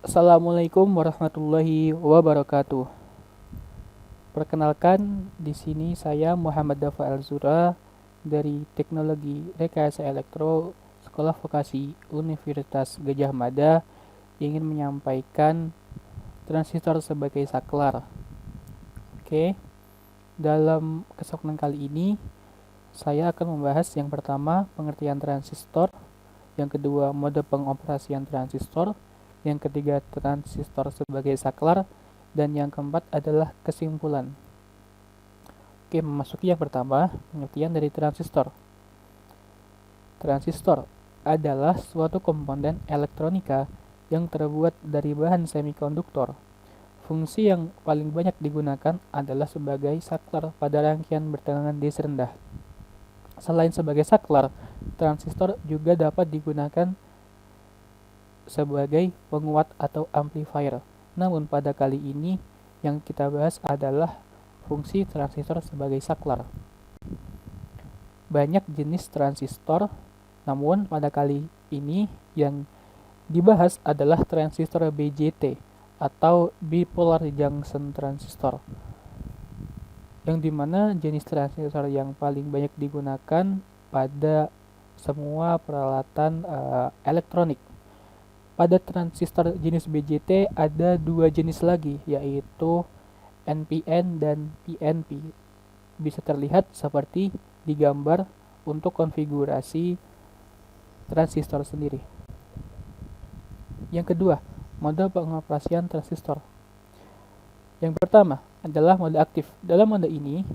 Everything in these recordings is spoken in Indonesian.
Assalamualaikum warahmatullahi wabarakatuh. Perkenalkan, di sini saya Muhammad Dafa Alzura dari Teknologi Rekayasa Elektro Sekolah Vokasi Universitas Gadjah Mada ingin menyampaikan transistor sebagai saklar. Oke, dalam kesempatan kali ini saya akan membahas yang pertama pengertian transistor, yang kedua mode pengoperasian transistor, yang ketiga transistor sebagai saklar, dan yang keempat adalah kesimpulan. Oke, memasuki yang pertama, pengertian dari transistor. Transistor adalah suatu komponen elektronika yang terbuat dari bahan semikonduktor. Fungsi yang paling banyak digunakan adalah sebagai saklar pada rangkaian bertegangan DC rendah. Selain sebagai saklar, transistor juga dapat digunakan sebagai penguat atau amplifier. Namun pada kali ini yang kita bahas adalah fungsi transistor sebagai saklar. Banyak jenis transistor, namun pada kali ini yang dibahas adalah transistor BJT atau bipolar junction transistor, yang dimana jenis transistor yang paling banyak digunakan pada semua peralatan elektronik. Pada transistor jenis BJT ada dua jenis lagi, yaitu NPN dan PNP. Bisa terlihat seperti di gambar untuk konfigurasi transistor sendiri. Yang kedua, mode pengoperasian transistor. Yang pertama adalah mode aktif. Dalam mode ini,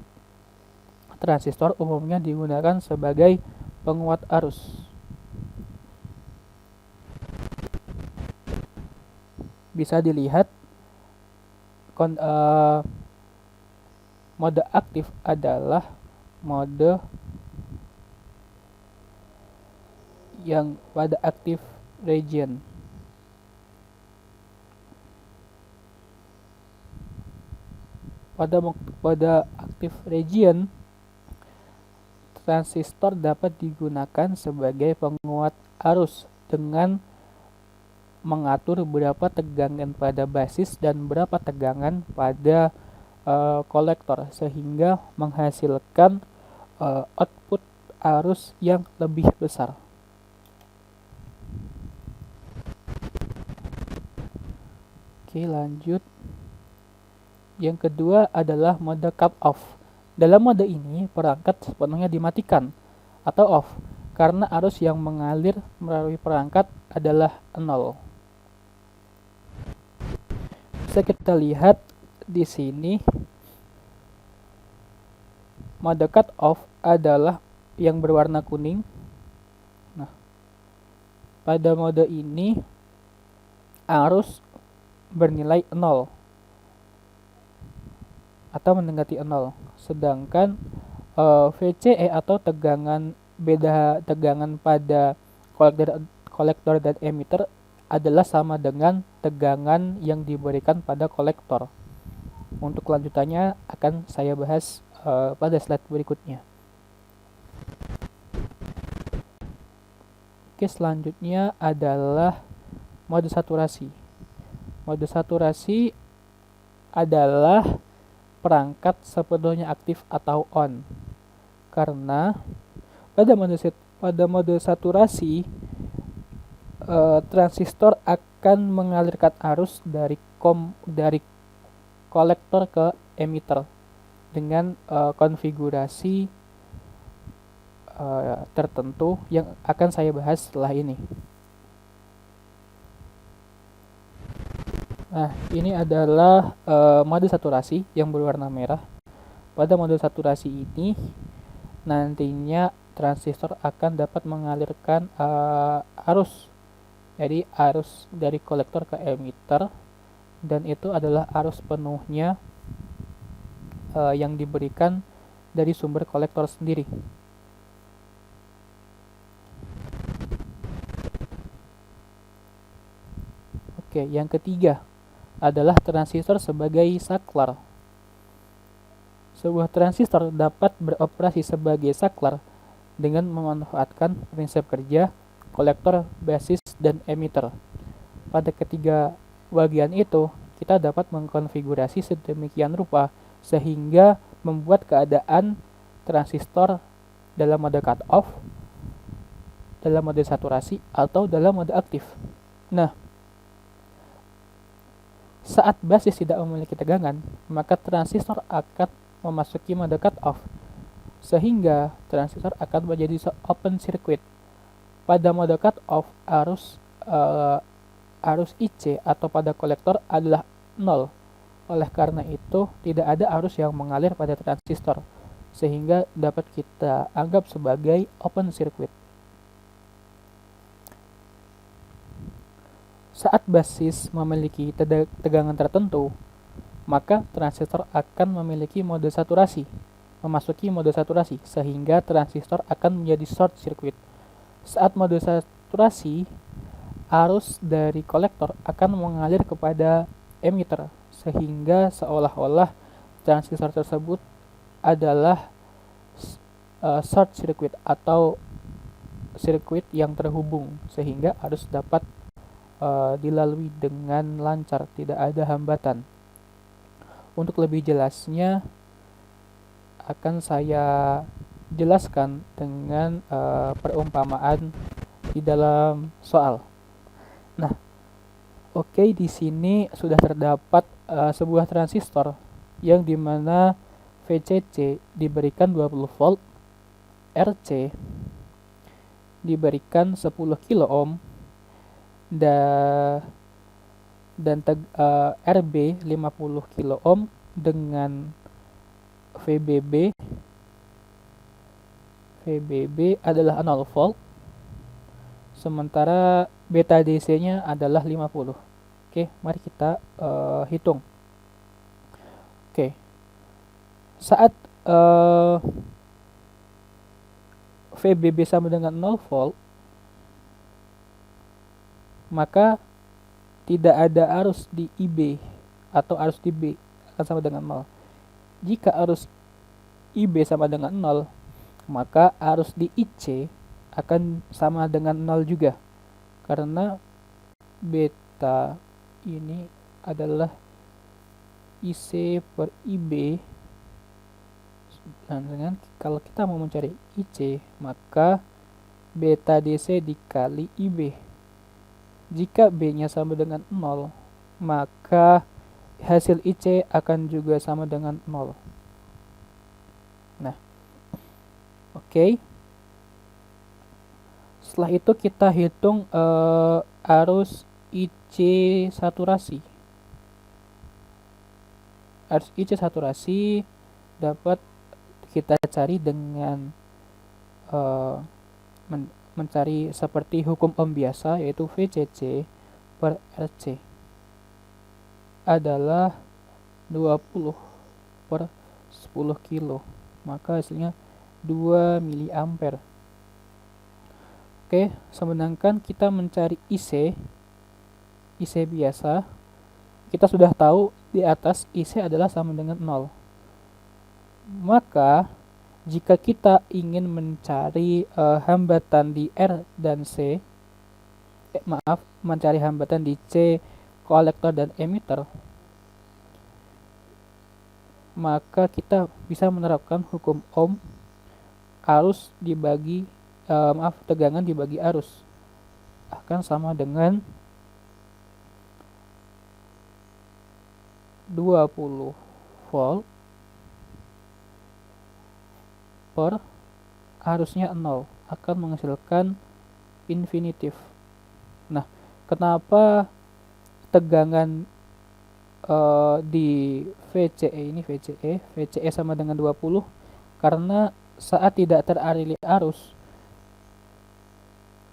transistor umumnya digunakan sebagai penguat arus. Bisa dilihat mode aktif adalah mode yang pada active region. Pada active region, transistor dapat digunakan sebagai penguat arus dengan mengatur berapa tegangan pada basis dan berapa tegangan pada kolektor, sehingga menghasilkan output arus yang lebih besar. Oke, lanjut. Yang kedua adalah mode cut off. Dalam mode ini, perangkat sepenuhnya dimatikan atau off karena arus yang mengalir melalui perangkat adalah 0. Bisa kita lihat di sini, mode cut off adalah yang berwarna kuning. Nah, pada mode ini arus bernilai 0 atau mendekati 0, sedangkan VCE atau beda tegangan pada kolektor dan emitter adalah sama dengan tegangan yang diberikan pada kolektor. Untuk kelanjutannya akan saya bahas pada slide berikutnya. Oke, selanjutnya adalah mode saturasi. Mode saturasi adalah perangkat sepenuhnya aktif atau on, karena pada mode saturasi transistor akan mengalirkan arus dari kolektor ke emitter dengan konfigurasi tertentu yang akan saya bahas setelah ini. Nah, ini adalah mode saturasi yang berwarna merah. Pada mode saturasi ini, nantinya transistor akan dapat mengalirkan arus. Jadi arus dari kolektor ke emitter, dan itu adalah arus penuhnya yang diberikan dari sumber kolektor sendiri. Oke, yang ketiga adalah transistor sebagai saklar. Sebuah transistor dapat beroperasi sebagai saklar dengan memanfaatkan prinsip kerja kolektor, basis, dan emitter. Pada ketiga bagian itu kita dapat mengkonfigurasi sedemikian rupa sehingga membuat keadaan transistor dalam mode cut off, dalam mode saturasi, atau dalam mode aktif. Nah, saat basis tidak memiliki tegangan, maka transistor akan memasuki mode cut off, sehingga transistor akan menjadi open circuit. Pada mode cut off, arus IC atau pada kolektor adalah 0. Oleh karena itu, tidak ada arus yang mengalir pada transistor, sehingga dapat kita anggap sebagai open circuit. Saat basis memiliki tegangan tertentu, maka transistor akan memiliki mode saturasi, memasuki mode saturasi, sehingga transistor akan menjadi short circuit. Saat mode saturasi, arus dari kolektor akan mengalir kepada emitter, sehingga seolah-olah transistor tersebut adalah short circuit atau sirkuit yang terhubung, sehingga arus dapat dilalui dengan lancar, tidak ada hambatan. Untuk lebih jelasnya akan saya jelaskan dengan perumpamaan di dalam soal. Nah, oke, di sini sudah terdapat sebuah transistor yang dimana VCC diberikan 20 volt, RC diberikan 10 kilo ohm, dan RB 50 kilo ohm dengan VBB adalah 0 volt, sementara beta DC nya adalah 50. Oke, mari kita hitung. Oke, saat VBB sama dengan 0 volt, maka tidak ada arus di IB atau arus di B akan sama dengan 0. Jika arus IB sama dengan 0, maka arus di IC akan sama dengan 0 juga, karena beta ini adalah IC per IB. Dan dengan kalau kita mau mencari IC, maka beta DC dikali IB. Jika B-nya sama dengan 0, maka hasil IC akan juga sama dengan 0. Nah, oke. Setelah itu kita hitung arus IC saturasi. Arus IC saturasi dapat kita cari dengan mencari seperti hukum Ohm biasa, yaitu VCC per RC adalah 20 per 10 kilo, maka hasilnya 2 miliampere. Oke, sedangkan kita mencari IC biasa, kita sudah tahu di atas IC adalah sama dengan 0. Maka jika kita ingin mencari hambatan di R dan C, mencari hambatan di C, kolektor dan emitter, maka kita bisa menerapkan hukum Ohm, arus dibagi tegangan dibagi arus akan sama dengan 20 volt per arusnya 0 akan menghasilkan infinitif. Nah, kenapa tegangan di VCE sama dengan 20? Karena saat tidak teraliri arus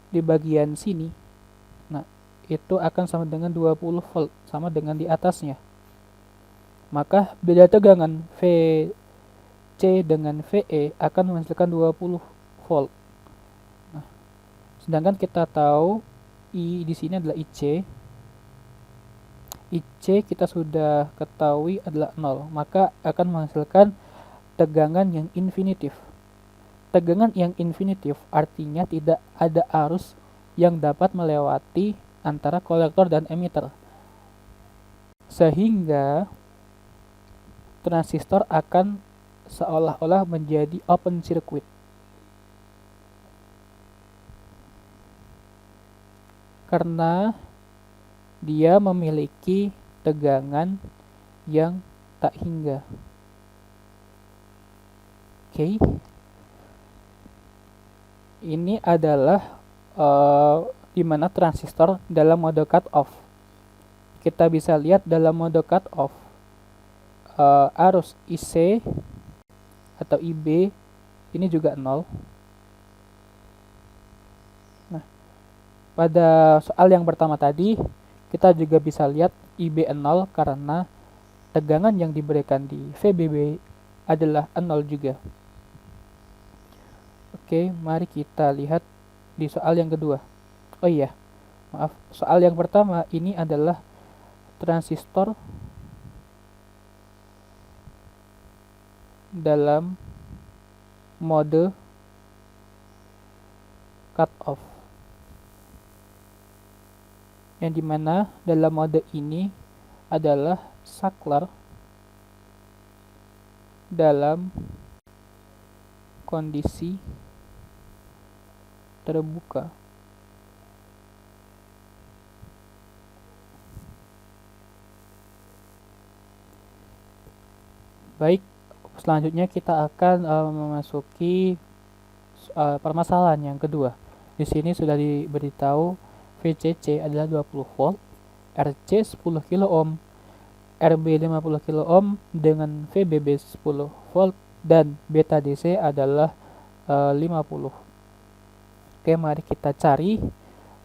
di bagian sini, nah itu akan sama dengan 20 volt, sama dengan di atasnya. Maka beda tegangan VC dengan VE akan menghasilkan 20 volt. Nah, sedangkan kita tahu I di sini adalah IC. IC kita sudah ketahui adalah 0, maka akan menghasilkan tegangan yang infinitif. Tegangan yang infinitif artinya tidak ada arus yang dapat melewati antara kolektor dan emitter. sehingga transistor akan seolah-olah menjadi open circuit. Karena dia memiliki tegangan yang tak hingga. Oke. Ini adalah di mana transistor dalam mode cut off. Kita bisa lihat dalam mode cut off arus IC atau IB ini juga 0. Nah, pada soal yang pertama tadi kita juga bisa lihat IB 0 karena tegangan yang diberikan di VBB adalah 0 juga. Oke, mari kita lihat di soal yang kedua. Oh iya, maaf, soal yang pertama ini adalah transistor dalam mode cut off, yang dimana dalam mode ini adalah saklar dalam kondisi terbuka. Baik, selanjutnya kita akan memasuki permasalahan yang kedua. Di sini sudah diberitahu VCC adalah 20 volt, RC 10 kilo ohm, RB 50 kilo ohm dengan VBB 10 volt dan beta DC adalah 50. Oke, mari kita cari.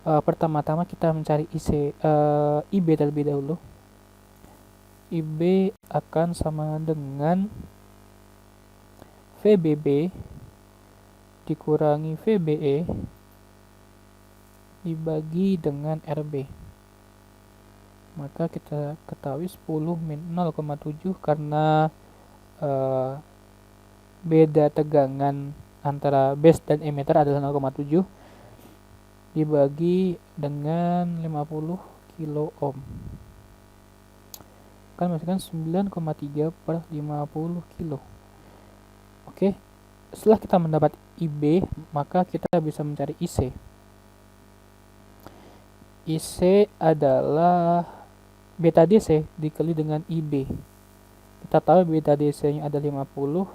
Pertama-tama kita mencari IB terlebih dahulu. IB akan sama dengan VBB dikurangi VBE dibagi dengan RB. Maka kita ketahui 10 min 0,7 karena beda tegangan antara base dan emitter adalah 0,7 dibagi dengan 50 kilo ohm. Akan menghasilkan 9,3 per 50 kilo. Oke, setelah kita mendapat IB, maka kita bisa mencari IC. IC adalah beta DC dikali dengan IB. Kita tahu beta DC nya ada 50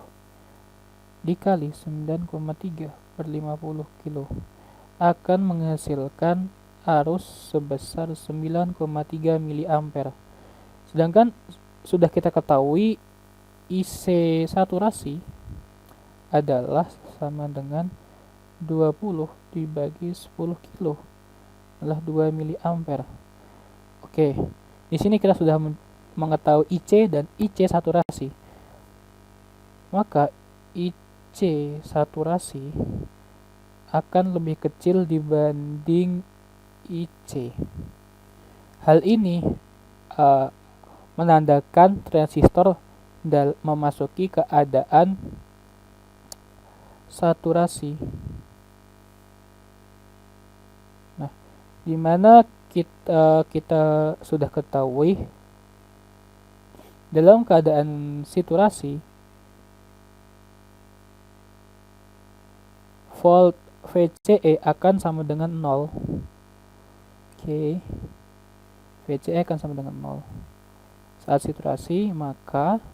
dikali 9,3 per 50 kilo akan menghasilkan arus sebesar 9,3 mA. Sedangkan sudah kita ketahui IC saturasi adalah sama dengan 20 dibagi 10 kilo adalah 2 mA. Oke, di sini kita sudah mengetahui IC dan IC saturasi. Maka IC saturasi akan lebih kecil dibanding IC. Hal ini menandakan transistor memasuki keadaan saturasi. Nah, di mana kita sudah ketahui dalam keadaan saturasi volt VCE akan sama dengan 0. Oke. VCE akan sama dengan 0. Saat saturasi, maka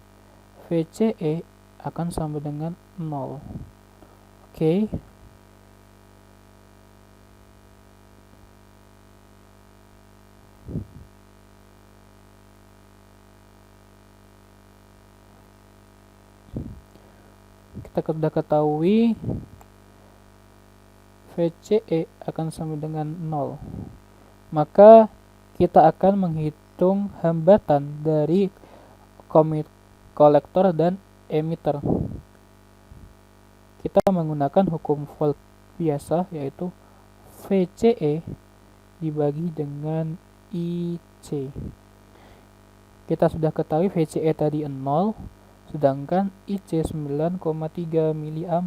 VCE akan sama dengan 0. Oke. Kita sudah ketahui VCE akan sama dengan 0. Maka kita akan menghitung hambatan dari kolektor dan emitter. Kita menggunakan hukum volt biasa, yaitu VCE dibagi dengan IC. Kita sudah ketahui VCE tadi 0, sedangkan IC 9,3 mA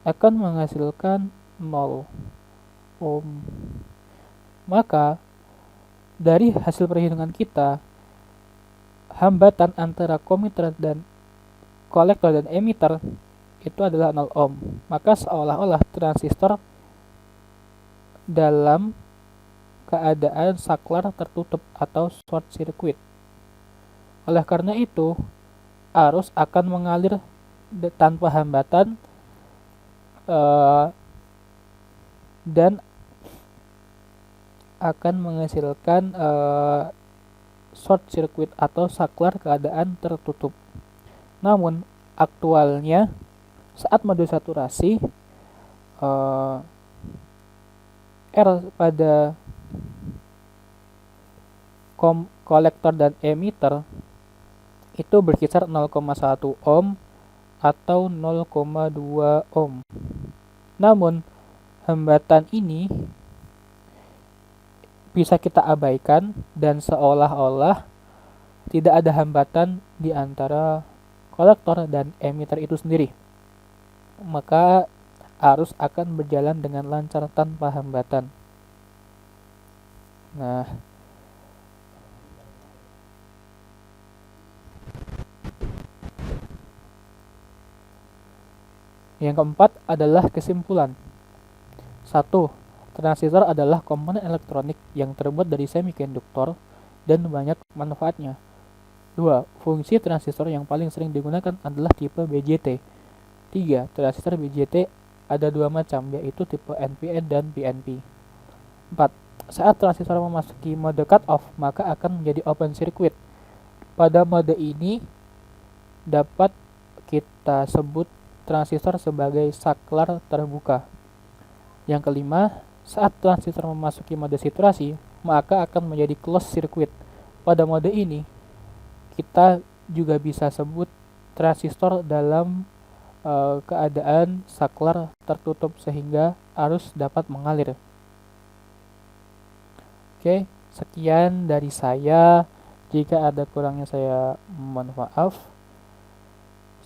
akan menghasilkan 0 ohm. Maka dari hasil perhitungan kita, hambatan antara komiter dan kolektor dan emitter itu adalah 0 ohm. Maka seolah-olah transistor dalam keadaan saklar tertutup atau short circuit. Oleh karena itu, arus akan mengalir tanpa hambatan dan akan menghasilkan short circuit atau saklar keadaan tertutup. Namun aktualnya saat mode saturasi R pada kolektor dan emitter itu berkisar 0,1 ohm atau 0,2 ohm. Namun hambatan ini bisa kita abaikan dan seolah-olah tidak ada hambatan di antara kolektor dan emitter itu sendiri. Maka arus akan berjalan dengan lancar tanpa hambatan. Nah, yang keempat adalah kesimpulan. 1. Transistor adalah komponen elektronik yang terbuat dari semikonduktor dan banyak manfaatnya. 2. Fungsi transistor yang paling sering digunakan adalah tipe BJT. 3. Transistor BJT ada dua macam, yaitu tipe NPN dan PNP. 4. Saat transistor memasuki mode cut-off, maka akan menjadi open circuit. Pada mode ini dapat kita sebut transistor sebagai saklar terbuka. Yang kelima, saat transistor memasuki mode saturasi, maka akan menjadi closed circuit. Pada mode ini, kita juga bisa sebut transistor dalam keadaan saklar tertutup sehingga arus dapat mengalir. Oke, sekian dari saya. Jika ada kurangnya saya mohon maaf.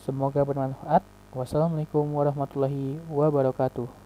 Semoga bermanfaat. Wassalamualaikum warahmatullahi wabarakatuh.